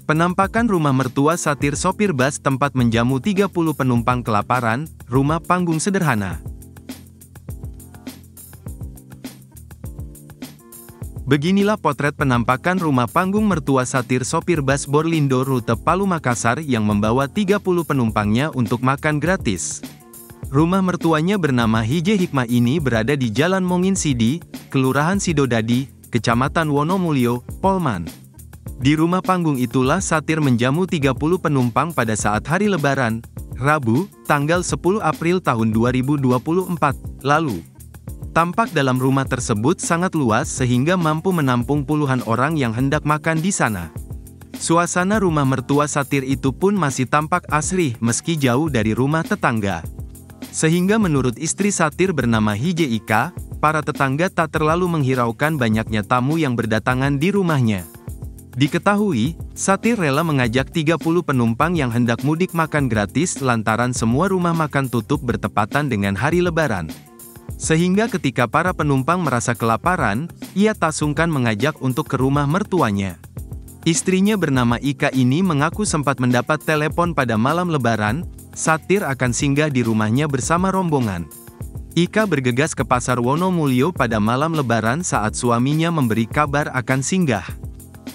Penampakan rumah mertua satir sopir bus tempat menjamu 30 penumpang kelaparan, rumah panggung sederhana. Beginilah potret penampakan rumah panggung mertua satir sopir bus Borlindo rute Palu Makassar yang membawa 30 penumpangnya untuk makan gratis. Rumah mertuanya bernama Hije Hikmah ini berada di Jalan Mongin Sidi, Kelurahan Sidodadi, Kecamatan Wonomulyo, Polman. Di rumah panggung itulah satir menjamu 30 penumpang pada saat hari Lebaran, Rabu, tanggal 10 April tahun 2024, lalu. Tampak dalam rumah tersebut sangat luas sehingga mampu menampung puluhan orang yang hendak makan di sana. Suasana rumah mertua satir itu pun masih tampak asri meski jauh dari rumah tetangga. Sehingga menurut istri satir bernama Hije Ika, para tetangga tak terlalu menghiraukan banyaknya tamu yang berdatangan di rumahnya. Diketahui, satir rela mengajak 30 penumpang yang hendak mudik makan gratis lantaran semua rumah makan tutup bertepatan dengan hari Lebaran. Sehingga ketika para penumpang merasa kelaparan, ia tak sungkan mengajak untuk ke rumah mertuanya. Istrinya bernama Ika ini mengaku sempat mendapat telepon pada malam Lebaran, satir akan singgah di rumahnya bersama rombongan. Ika bergegas ke pasar Wonomulyo pada malam Lebaran saat suaminya memberi kabar akan singgah.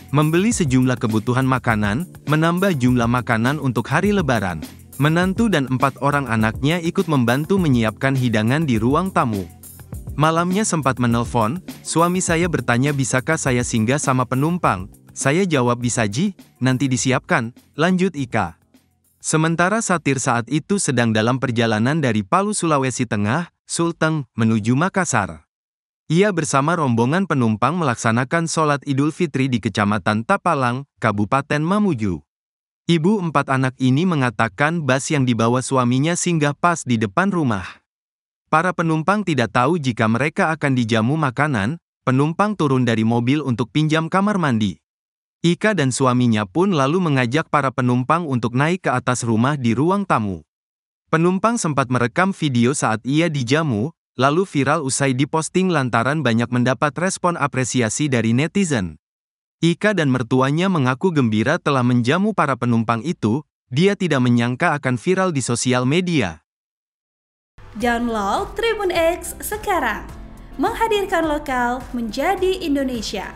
Membeli sejumlah kebutuhan makanan, menambah jumlah makanan untuk hari Lebaran. Menantu dan 4 orang anaknya ikut membantu menyiapkan hidangan di ruang tamu. Malamnya sempat menelpon, suami saya bertanya bisakah saya singgah sama penumpang. Saya jawab bisa Ji, nanti disiapkan, lanjut Ika. Sementara satir saat itu sedang dalam perjalanan dari Palu Sulawesi Tengah, Sulteng, menuju Makassar. Ia bersama rombongan penumpang melaksanakan sholat Idul Fitri di Kecamatan Tapalang, Kabupaten Mamuju. Ibu 4 anak ini mengatakan bus yang dibawa suaminya singgah pas di depan rumah. Para penumpang tidak tahu jika mereka akan dijamu makanan, penumpang turun dari mobil untuk pinjam kamar mandi. Ika dan suaminya pun lalu mengajak para penumpang untuk naik ke atas rumah di ruang tamu. Penumpang sempat merekam video saat ia dijamu, lalu viral usai diposting lantaran banyak mendapat respon apresiasi dari netizen. Ika dan mertuanya mengaku gembira telah menjamu para penumpang itu, dia tidak menyangka akan viral di sosial media. Download Tribun X sekarang, menghadirkan lokal menjadi Indonesia.